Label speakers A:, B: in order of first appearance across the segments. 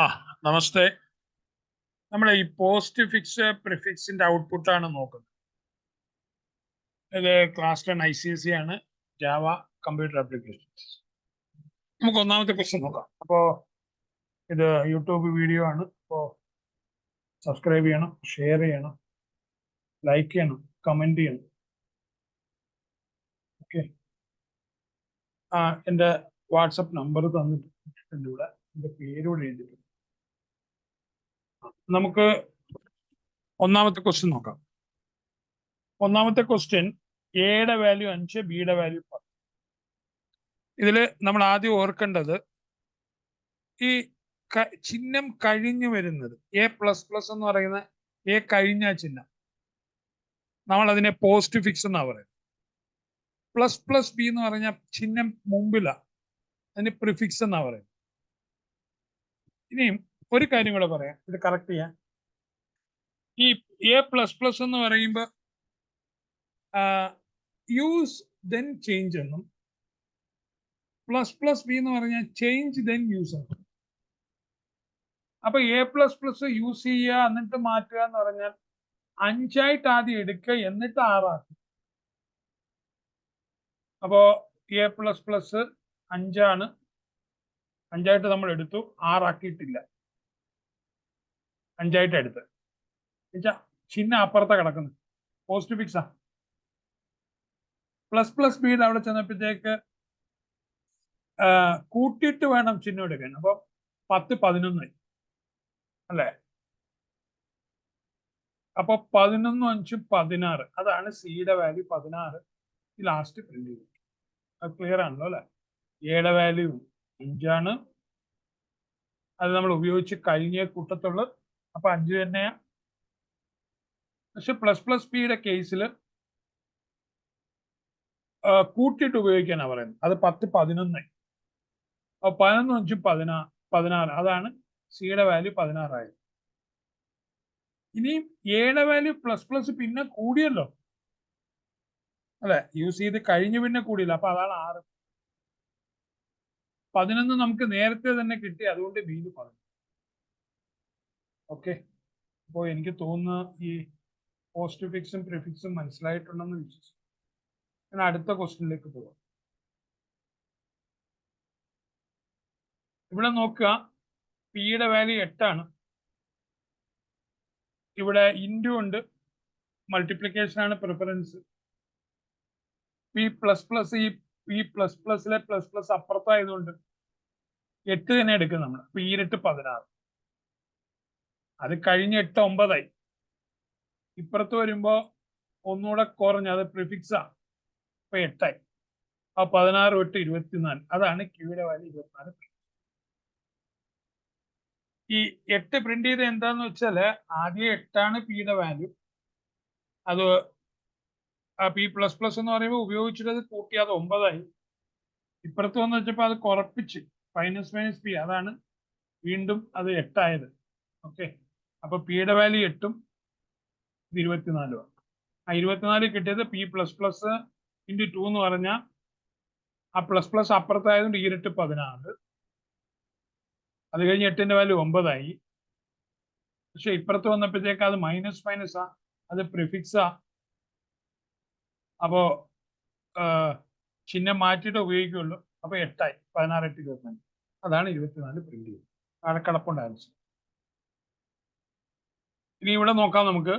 A: ആ നമസ്തേ. നമ്മൾ ഈ പോസ്റ്റ് ഫിക്സ് പ്രിഫിക്സിന്റെ ഔട്ട്പുട്ടാണ് നോക്കുന്നത്. ഇത് ക്ലാസ് 10 ICSE ആണ്, ജാവ കമ്പ്യൂട്ടർ ആപ്ലിക്കേഷൻസ്. നമുക്ക് ഒന്നാമത്തെ ക്വസ്റ്റ്യൻ നോക്കാം. അപ്പോ ഇത് യൂട്യൂബ് വീഡിയോ ആണ്. അപ്പോൾ സബ്സ്ക്രൈബ് ചെയ്യണം, ഷെയർ ചെയ്യണം, ലൈക്ക് ചെയ്യണം, കമന്റ് ചെയ്യണം. ഓക്കെ. എൻ്റെ വാട്സപ്പ് നമ്പർ തന്നിട്ടുണ്ട് ഇവിടെ, എൻ്റെ പേരോട് എഴുതിയിട്ടുണ്ട്. നമുക്ക് ഒന്നാമത്തെ ക്വസ്റ്റ്യൻ നോക്കാം. ഒന്നാമത്തെ ക്വസ്റ്റ്യൻ, എയുടെ വാല്യൂ 5, ബിയുടെ വാല്യൂ 10. ഇതിൽ നമ്മൾ ആദ്യം ഓർക്കേണ്ടത് ഈ ചിഹ്നം കഴിഞ്ഞു വരുന്നത് A++ എന്ന് പറയുന്ന എ കഴിഞ്ഞ ചിഹ്നം, നമ്മൾ അതിനെ പോസ്റ്റ് ഫിക്സ് എന്നാ പറയുന്നത്. ++B എന്ന് പറഞ്ഞ ചിഹ്നം മുമ്പിലാ, അതിന് പ്രിഫിക്സ് എന്നാ പറയുന്നത്. ഇനിയും ഒരു കാര്യം കൂടെ പറയാം, ഇത് കറക്റ്റ് ചെയ്യാൻ. ഈ A++ എന്ന് പറയുമ്പോൾ യൂസ് ദെൻ ചേഞ്ച് എന്നും, ++B എന്ന് പറഞ്ഞാൽ ചേഞ്ച് ദെൻ യൂസ് എന്നും. അപ്പൊ A++ യൂസ് ചെയ്യുക എന്നിട്ട് മാറ്റുക എന്ന് പറഞ്ഞാൽ 5 ആദ്യം എടുക്കുക എന്നിട്ട് 6 ആക്കുക. അപ്പോ A++ 5 5 നമ്മൾ എടുത്തു, 6 ആക്കിയിട്ടില്ല, 5 എടുത്ത്. ചിഹ്നം അപ്പുറത്തെ കിടക്കുന്നു, പോസ്റ്റ് ഫിക്സാ. ++B അവിടെ ചെന്നപ്പോഴത്തേക്ക് കൂട്ടിയിട്ട് വേണം ചിഹ്നം എടുക്കാൻ. അപ്പൊ 10 11 അല്ലേ? അപ്പൊ 11 5 16, അതാണ് സിയുടെ വാല്യൂ 16 ലാസ്റ്റ് പ്രിന്റ് ചെയ്തു. അത് ക്ലിയർ ആണല്ലോ അല്ലെ? എയുടെ വാല്യൂ 5, അത് നമ്മൾ ഉപയോഗിച്ച് കഴിഞ്ഞ കൂട്ടത്തുള്ളു. അപ്പൊ 5 തന്നെയാ. പക്ഷെ ++Bയുടെ കേസിൽ കൂട്ടിയിട്ട് ഉപയോഗിക്കാനാണ് പറയുന്നത്. അത് 10 11. അപ്പൊ 11 5 16, അതാണ് സിയുടെ വാല്യൂ 16 ആയത്. ഇനിയും എയുടെ വാല്യൂ ++ പിന്നെ കൂടിയല്ലോ അല്ലെ? യൂസ് ചെയ്ത് കഴിഞ്ഞ് പിന്നെ കൂടിയില്ല, അപ്പൊ അതാണ് 6. 11 നമുക്ക് നേരത്തെ തന്നെ കിട്ടി, അതുകൊണ്ട് ബിയിൽ 11. ഓക്കെ. അപ്പോൾ എനിക്ക് തോന്നുന്നു ഈ പോസ്റ്റ് ഫിക്സും പ്രിഫിക്സും മനസ്സിലായിട്ടുണ്ടെന്ന് വിശ്വസിച്ചു. ഞാൻ അടുത്ത ക്വസ്റ്റ്യനിലേക്ക് പോവാം. ഇവിടെ നോക്കുക, പിയുടെ വാല്യൂ 8. ഇവിടെ ഇൻറ്റു ഉണ്ട്, മൾട്ടിപ്ലിക്കേഷൻ ആണ് പ്രിഫറൻസ്. P++, ഈ P++ലെ ++ അപ്പുറത്തായതുകൊണ്ട് 8 തന്നെ എടുക്കും നമ്മൾ. അപ്പൊ 8 16. അത് കഴിഞ്ഞ് 8 9 ഇപ്പുറത്ത് വരുമ്പോ ഒന്നുകൂടെ കുറഞ്ഞ്, അത് പ്രിഫിക്സാ. അപ്പൊ 8. ആ 16 തൊട്ട് 24, അതാണ് ക്യൂയുടെ വാല്യൂ 24. ഈ 8 പ്രിന്റ് ചെയ്ത് എന്താന്ന് വെച്ചാല്, ആദ്യം 8 പിയുടെ വാല്യൂ. അത് P++ എന്ന് പറയുമ്പോൾ ഉപയോഗിച്ചിട്ട് അത് കൂട്ടി, അത് 9. ഇപ്പുറത്ത് വന്ന് വെച്ചപ്പോ അത് കുറപ്പിച്ച് -P, അതാണ് വീണ്ടും അത് 8. ഓക്കെ. അപ്പൊ പിയുടെ വാല്യൂ 8, 24. ആ 24 കിട്ടിയത് P++ × 2 എന്ന് പറഞ്ഞാൽ ആ ++ അപ്പുറത്തായതുകൊണ്ട് 8 16. അത് കഴിഞ്ഞ് 8ന്റെ വാല്യൂ 9. പക്ഷെ ഇപ്പുറത്ത് വന്നപ്പോഴത്തേക്ക് അത് മൈനസ് അത് പ്രിഫിക്സാ. അപ്പോ ചിഹ്നം മാറ്റിയിട്ട് ഉപയോഗിക്കുള്ളൂ. അപ്പൊ 8 16 8 24, അതാണ് 24 പ്രിന്റ് ചെയ്തത്. അവിടെ കിടപ്പുണ്ട് ആൻസർ. ഇനി ഇവിടെ നോക്കാം നമുക്ക്.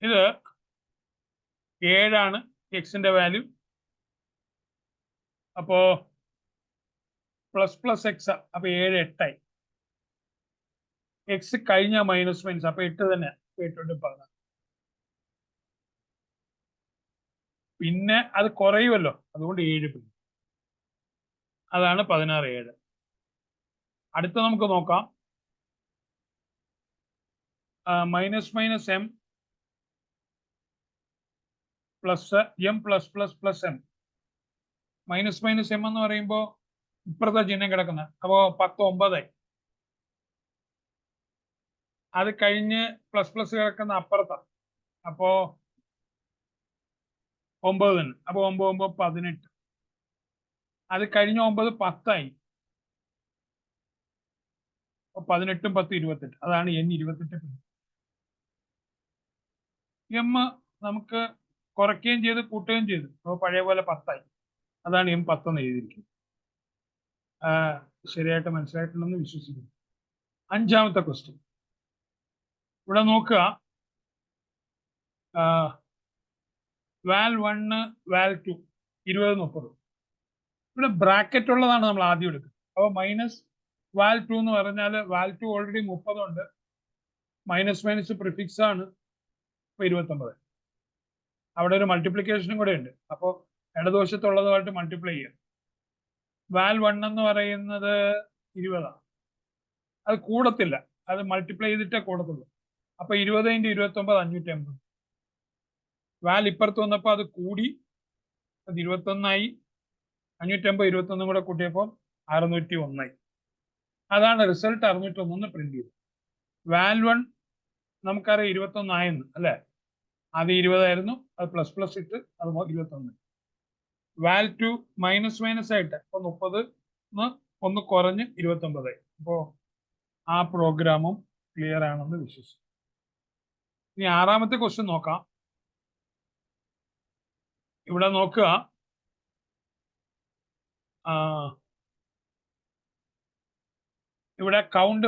A: ഇത് 7 എക്സിന്റെ വാല്യൂ. അപ്പോ ++X, അപ്പൊ 7 8. എക്സ് കഴിഞ്ഞ മൈനസ്, അപ്പൊ 8 തന്നെ. 8 കൊണ്ട് 16. പിന്നെ അത് കുറയുമല്ലോ, അതുകൊണ്ട് 7. അതാണ് 16 7. അടുത്ത നമുക്ക് നോക്കാം. -m +m ++ m. -m എന്ന് പറയുമ്പോ ഇപ്പുറത്തെ ചിഹ്നം കിടക്കുന്ന, അപ്പോ 10 9. അത് കഴിഞ്ഞ് ++ കിടക്കുന്ന അപ്പുറത്താണ്, അപ്പോ 9 തന്നെ. അപ്പൊ 9 9 18. അത് കഴിഞ്ഞ 9 10 18 10 28 അതാണ് N 28. M നമുക്ക് കുറയ്ക്കുകയും ചെയ്ത് കൂട്ടുകയും ചെയ്തു. അപ്പോൾ പഴയ പോലെ 10 അതാണ് M 10 എന്ന് എഴുതിയിരിക്കുന്നത്. ശരിയായിട്ട് മനസ്സിലായിട്ടുണ്ടെന്ന് വിശ്വസിക്കുന്നു. 5ാമത്തെ ക്വസ്റ്റ്യൻ ഇവിടെ നോക്കുക. വാൽ 1 വാൽ 2 20 30. ഇവിടെ ബ്രാക്കറ്റ് ഉള്ളതാണ് നമ്മൾ ആദ്യം എടുക്കുന്നത്. അപ്പോൾ മൈനസ് വാൽ 2 എന്ന് പറഞ്ഞാൽ വാൽ 2 ഓൾറെഡി 30 ഉണ്ട്. മൈനസ് മൈനസ് പ്രിഫിക്സ് ആണ്. ഇപ്പോൾ 29. അവിടെ ഒരു മൾട്ടിപ്ലിക്കേഷനും കൂടെ ഉണ്ട്. അപ്പോൾ ഇടതുവശത്തുള്ളതുമായിട്ട് മൾട്ടിപ്ലൈ ചെയ്യുക. വാൽ 1 എന്ന് പറയുന്നത് 20. അത് കൂടത്തില്ല, അത് മൾട്ടിപ്ലൈ ചെയ്തിട്ടേ കൂടത്തുള്ളൂ. അപ്പൊ 20 × 29 580. വാൽ ഇപ്പുറത്ത് വന്നപ്പോൾ അത് കൂടി, അത് 21 580 21 കൂടെ കൂട്ടിയപ്പോൾ 601. അതാണ് റിസൾട്ട്. 601 പ്രിന്റ് ചെയ്തു. വാൽ 1 നമുക്കറിയാം 21 ആയെന്ന് അല്ലെ. അത് 20 ആയിരുന്നു, അത് പ്ലസ് പ്ലസ് ഇട്ട് അത് 21. വാൽ 2 മൈനസ് മൈനസ് ആയിട്ട് അപ്പൊ 30 ഒന്ന് കുറഞ്ഞ് 29. അപ്പോ ആ പ്രോഗ്രാമും ക്ലിയർ ആണെന്ന് വിശ്വസിക്കുന്നു. ഇനി 6ാമത്തെ ക്വസ്റ്റ്യൻ നോക്കാം. ഇവിടെ നോക്കുക. ഇവിടെ കൗണ്ട്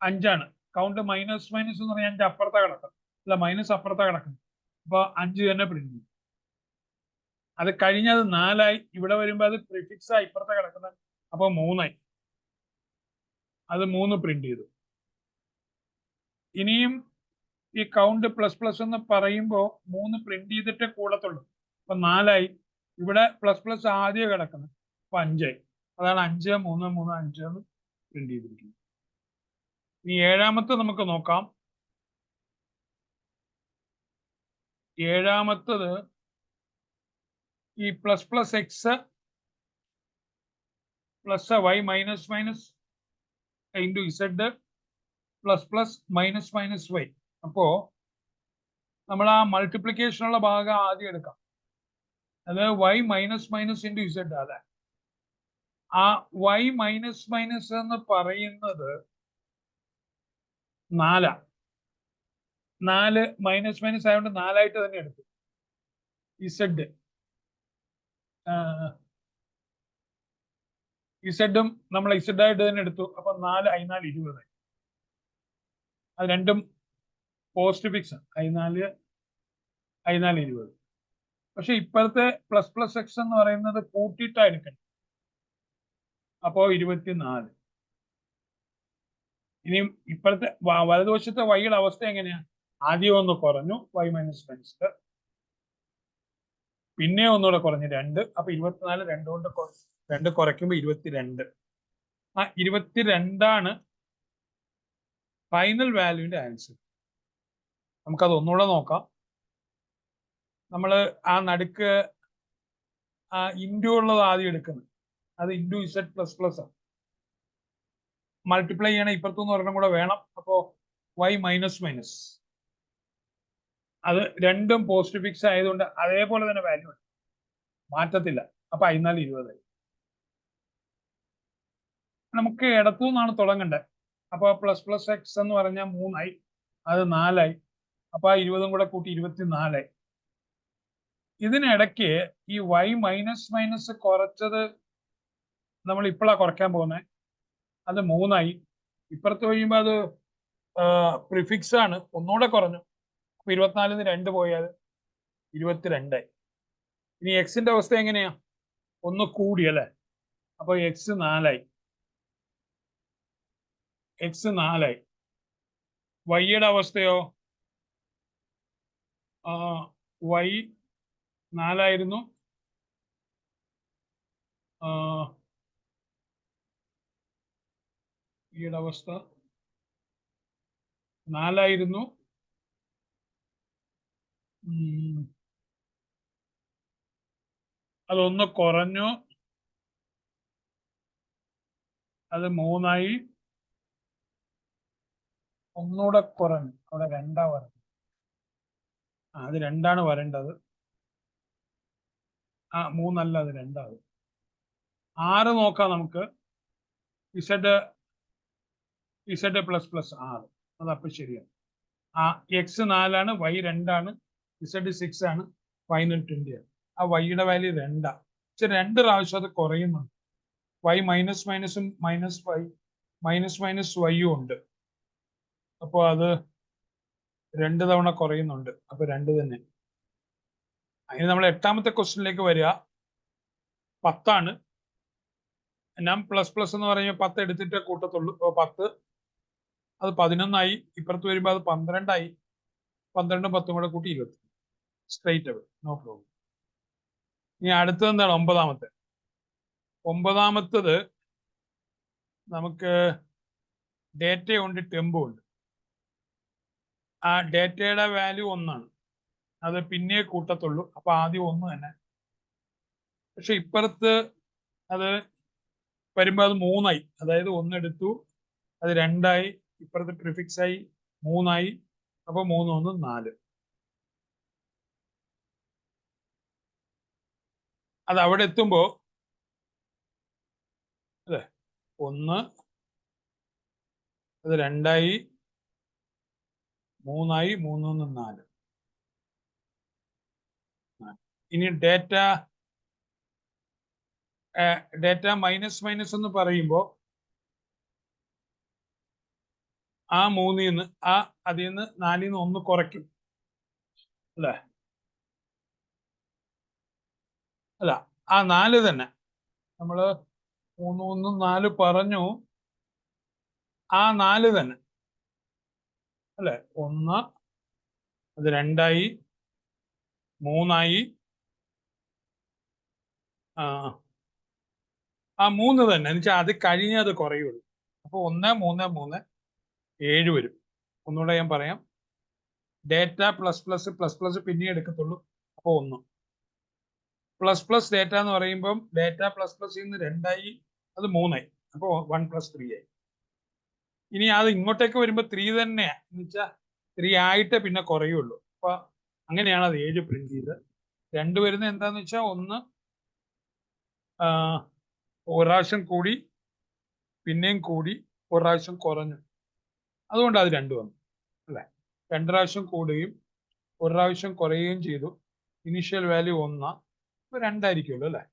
A: 5 കൗണ്ട് മൈനസ് മൈനസ് എന്ന് പറഞ്ഞാൽ 5 അപ്പുറത്താ കിടക്കുന്നത്, അല്ല മൈനസ് അപ്പുറത്താ കിടക്കുന്നത്. അപ്പൊ 5 തന്നെ പ്രിന്റ് ചെയ്യും. അത് കഴിഞ്ഞത് 4 ഇവിടെ വരുമ്പോ അത് പ്രിഫിക്സ് ഇപ്പുറത്താ കിടക്കുന്നത്. അപ്പൊ 3 അത് 3 പ്രിന്റ് ചെയ്തു. ഇനിയും ഈ കൗണ്ട് പ്ലസ് പ്ലസ് എന്ന് പറയുമ്പോൾ 3 പ്രിന്റ് ചെയ്തിട്ടേ കൂടത്തുള്ളൂ. അപ്പൊ 4 ഇവിടെ പ്ലസ് പ്ലസ് ആദ്യം കിടക്കുന്നത്. അപ്പൊ 5 അതാണ് 5 3 3 5 എന്ന് പ്രിന്റ് ചെയ്തിരിക്കുന്നത്. ഇനി 7ാമത്തെ നമുക്ക് നോക്കാം. 7ാമത്തത് ഈ plus plus x plus y minus minus into z plus plus minus minus y. അപ്പോ നമ്മൾ ആ മൾട്ടിപ്ലിക്കേഷനുള്ള ഭാഗം ആദ്യം എടുക്കാം. അത് y minus minus into z. അല്ലെ, ആ വൈ മൈനസ് മൈനസ് എന്ന് പറയുന്നത് 4 മൈനസ് മൈനസ് ആയതുകൊണ്ട് 4 തന്നെ എടുത്തു. ഇസഡ് ഇസഡും നമ്മൾ ഇസഡായിട്ട് തന്നെ എടുത്തു. അപ്പൊ 4 i4 20. അത് രണ്ടും പോസ്റ്റ് ഫിക്സ്. i4 20. പക്ഷെ ഇപ്പോഴത്തെ പ്ലസ് പ്ലസ് എക്സ് എന്ന് പറയുന്നത് കൂട്ടിയിട്ടാണ് എടുക്കണം. അപ്പോ 24. ഇനിയും ഇപ്പോഴത്തെ വലതുവശത്തെ വൈയുടെ അവസ്ഥ എങ്ങനെയാ? ആദ്യം ഒന്ന് കുറഞ്ഞു y മൈനസ് മൈനസ്, പിന്നെ ഒന്നുകൂടെ കുറഞ്ഞു 2. അപ്പൊ 24 2 കൊണ്ട് 2 കുറയ്ക്കുമ്പോ 22. ആ 22 ഫൈനൽ വാല്യൂവിന്റെ ആൻസർ. നമുക്കത് ഒന്നുകൂടെ നോക്കാം. നമ്മൾ ആ നടുക്ക് ഇൻറ്റു ഉള്ളത് ആദ്യം എടുക്കുന്നത്. അത് ഇൻറ്റു ഇസഡ് പ്ലസ് പ്ലസ് ആണ്. മൾട്ടിപ്ലൈ ചെയ്യണം, ഇപ്പുറത്തുനിന്ന് ഒരെണ്ണം കൂടെ വേണം. അപ്പോ y മൈനസ് മൈനസ്, അത് രണ്ടും പോസ്റ്റ് ഫിക്സ് ആയതുകൊണ്ട് അതേപോലെ തന്നെ വാല്യൂ ഉണ്ട്, മാറ്റത്തില്ല. അപ്പൊ i4 20. നമുക്ക് ഇടത്തുനിന്നാണ് തുടങ്ങേണ്ടത്. അപ്പൊ പ്ലസ് പ്ലസ് എക്സ് എന്ന് പറഞ്ഞാൽ 3 അത് 4 അപ്പൊ ആ 20 കൂടെ കൂട്ടി 24. ഇതിനിടയ്ക്ക് ഈ y മൈനസ് മൈനസ് കുറച്ചത് നമ്മൾ ഇപ്പോഴാണ് കുറയ്ക്കാൻ പോകുന്നത്. അത് 3 ഇപ്പുറത്ത് കഴിയുമ്പോൾ അത് പ്രിഫിക്സ് ആണ്, ഒന്നുകൂടെ കുറഞ്ഞു. അപ്പൊ 24 2 പോയാൽ 22. ഇനി എക്സിന്റെ അവസ്ഥ എങ്ങനെയാ? ഒന്ന് കൂടി അല്ലെ. അപ്പൊ x 4 വൈയുടെ അവസ്ഥയോ? y 4 ഈയുടെ അവസ്ഥ 4. അതൊന്ന് കുറഞ്ഞു, അത് 3 ഒന്നുകൂടെ കുറഞ്ഞു. അവിടെ 2 വരണം. അത് 2 വരേണ്ടത്. 3 അല്ല, അത് 2. 6 നോക്കാം നമുക്ക്. ഇസഡ് പ്ലസ് പ്ലസ് 6 അതപ്പോൾ ശരിയാണ്. എക്സ് 4 ആണ്, വൈ 2 ആണ്, ഇസഡ് 6 ആണ്, ഫൈനൽ 20 ആണ്. ആ വൈയുടെ വാല്യൂ 2 ആണ്. പക്ഷെ 2 പ്രാവശ്യം അത് കുറയുന്നുണ്ട്. വൈ മൈനസ് മൈനസും മൈനസ് മൈനസ് വൈയും ഉണ്ട്. അപ്പോൾ അത് 2 തവണ കുറയുന്നുണ്ട്. അപ്പൊ 2 തന്നെ. അതിന് നമ്മൾ 8ാമത്തെ ക്വസ്റ്റ്യനിലേക്ക് വരിക. 10 ആണ്. ഞാൻ പ്ലസ് പ്ലസ് എന്ന് പറയുമ്പോൾ 10 എടുത്തിട്ടേ കൂട്ടത്തുള്ളൂ. 10 അത് 11 ആയി. ഇപ്പുറത്ത് വരുമ്പോൾ അത് 12 ആയി. 12ഉം 10ഉം കൂടെ കൂട്ടി 20. Straight away, no problem. ഇനി അടുത്തത് എന്താണ്? 9ാമത്തെ. 9ാമത്തത് നമുക്ക് ഡേറ്റയുണ്ട്, ടെമ്പും ഉണ്ട്. ആ ഡേറ്റയുടെ വാല്യൂ 1 ആണ്. അത് പിന്നെ കൂട്ടത്തുള്ളൂ. അപ്പൊ ആദ്യം 1 തന്നെ. പക്ഷെ ഇപ്പുറത്ത് അത് വരുമ്പോൾ അത് 3 ആയി. അതായത് 1 എടുത്തു, അത് 2 ആയി, ഇപ്പുറത്ത് പ്രിഫിക്സ് ആയി 3 ആയി. അപ്പൊ 3 1 4. അത് അവിടെ എത്തുമ്പോ അല്ലെ 1 അത് 2 ആയി, 3 ആയി, 3 1 4. ഇനി ഡേറ്റ മൈനസ് മൈനസ് എന്ന് പറയുമ്പോ ആ 3ൽ നിന്ന് അതിൽ നിന്ന് 4ൽ നിന്ന് 1 കുറയ്ക്കും അല്ലെ? അല്ല, ആ 4 തന്നെ നമ്മള് 3 1 4 പറഞ്ഞു. ആ 4 തന്നെ അല്ലെ? 1 അത് 2 ആയി, 3 ആയി. ആ 3 തന്നെ എന്നുവെച്ചാൽ അത് കഴിഞ്ഞേ അത് കുറയുള്ളൂ. അപ്പൊ 1 3 3 7 വരും. ഒന്നുകൂടെ ഞാൻ പറയാം. Data plus plus plus plus പിന്നെ എടുക്കത്തുള്ളൂ. അപ്പൊ 1 പ്ലസ് പ്ലസ് ഡേറ്റ എന്ന് പറയുമ്പം ഡേറ്റ പ്ലസ് പ്ലസ് നിന്ന് 2 ആയി, അത് 3 ആയി. അപ്പൊ 1 + 3 ആയി. ഇനി അത് ഇങ്ങോട്ടേക്ക് വരുമ്പോ 3 തന്നെയാ. എന്ന് വെച്ചാൽ 3 ആയിട്ട് പിന്നെ കുറയുള്ളൂ. അപ്പൊ അങ്ങനെയാണ് അത് 7 പ്രിന്റ് ചെയ്ത്. 2 വരുന്നത് എന്താന്ന് വെച്ചാൽ 1 ഒരു പ്രാവശ്യം കൂടി, പിന്നെയും കൂടി, ഒരു പ്രാവശ്യം കുറഞ്ഞു. അതുകൊണ്ട് അത് 2 വന്നു അല്ലെ? 2 പ്രാവശ്യം കൂടുകയും ഒരു പ്രാവശ്യം കുറയുകയും ചെയ്തു. Initial value 1. ഇപ്പൊ 2 ആയിരിക്കുമല്ലോ അല്ലെ?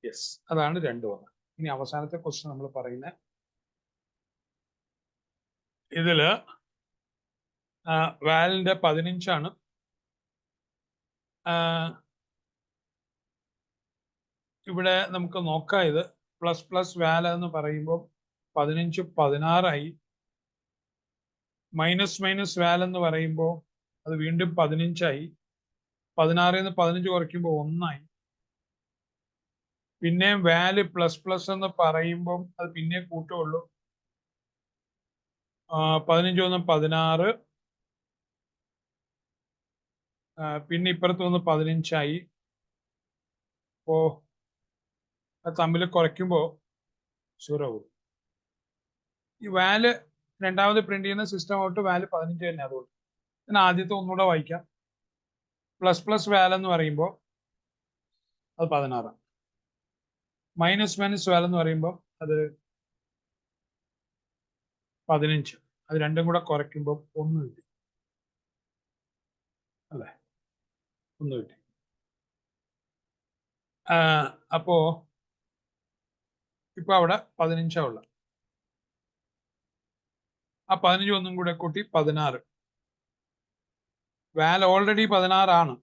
A: യെസ്, അതാണ് 2 വന്നത്. ഇനി അവസാനത്തെ ക്വസ്റ്റ്യൻ നമ്മൾ പറയുന്നത് ഇതില് വാലിന്റെ 15 ആണ്. ഇവിടെ നമുക്ക് നോക്കാം. ഇത് പ്ലസ് പ്ലസ് വാൽ എന്ന് പറയുമ്പോൾ 15 16 ആയി. മൈനസ് മൈനസ് വാൽ എന്ന് പറയുമ്പോൾ അത് വീണ്ടും 15 ആയി. 16ൽ നിന്ന് 15 കുറയ്ക്കുമ്പോൾ 1 ആയി. പിന്നെ വാല് പ്ലസ് പ്ലസ് എന്ന് പറയുമ്പോൾ അത് പിന്നെ കൂട്ടുള്ളൂ. 15 1 16. പിന്നെ ഇപ്പുറത്ത് വന്ന് 15 ആയി. അപ്പോ അത് തമ്മിൽ കുറയ്ക്കുമ്പോൾ 0 ആവും. ഈ വാല് രണ്ടാമത് പ്രിന്റ് ചെയ്യുന്ന സിസ്റ്റം ഔട്ട് വാല് 15 തന്നെ. അതുകൊണ്ട് ഞാൻ ആദ്യത്തെ ഒന്നുകൂടെ വായിക്കാം. പ്ലസ് പ്ലസ് വാൽ എന്ന് പറയുമ്പോൾ അത് 16. മൈനസ് മൈനസ് വാൽ എന്ന് പറയുമ്പോൾ അത് 15. അത് രണ്ടും കൂടെ കുറയ്ക്കുമ്പോൾ 1 കിട്ടി അല്ലേ? 1 കിട്ടി. അപ്പോ ഇപ്പൊ അവിടെ 15 ഉള്ള. ആ 15 ഒന്നും കൂടെ കൂട്ടി 16. വാൽ ഓൾറെഡി 16 ആണ്.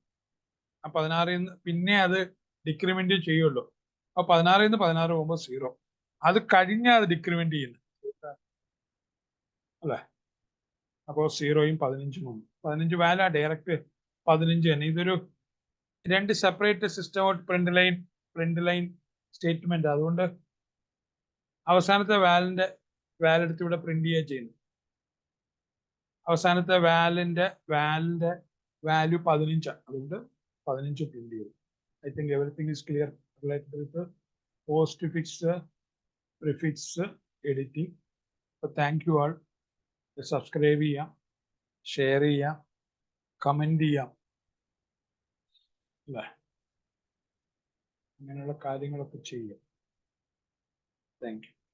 A: ആ 16ൽ നിന്ന് പിന്നെ അത് ഡിക്രിമെന്റ് ചെയ്യുള്ളൂ. അപ്പൊ 16ൽ നിന്ന് 16 പോകുമ്പോൾ 0. അത് കഴിഞ്ഞാൽ അത് ഡിക്രിമെന്റ് ചെയ്യുന്നു അല്ലെ? അപ്പോ 0യും 15ഉം വന്നു. 15 വാല ഡയറക്റ്റ് 15 തന്നെ. ഇതൊരു 2 separate system print line statement. അതുകൊണ്ട് അവസാനത്തെ വാലെടുത്ത് ഇവിടെ പ്രിന്റ് ചെയ്യുക ചെയ്യുന്നു. അവസാനത്തെ വാലിന്റെ വാല്യൂ 15 ആണ്. അതുകൊണ്ട് 15 പ്രിന്റ് ചെയ്തു. I think everything is clear related with post fix prefix editing. അപ്പൊ താങ്ക് യു ആൾ. സബ്സ്ക്രൈബ് ചെയ്യാം, ഷെയർ ചെയ്യാം, കമന്റ് ചെയ്യാം അല്ലേ? ഇങ്ങനെയുള്ള കാര്യങ്ങളൊക്കെ ചെയ്യും. Thank you.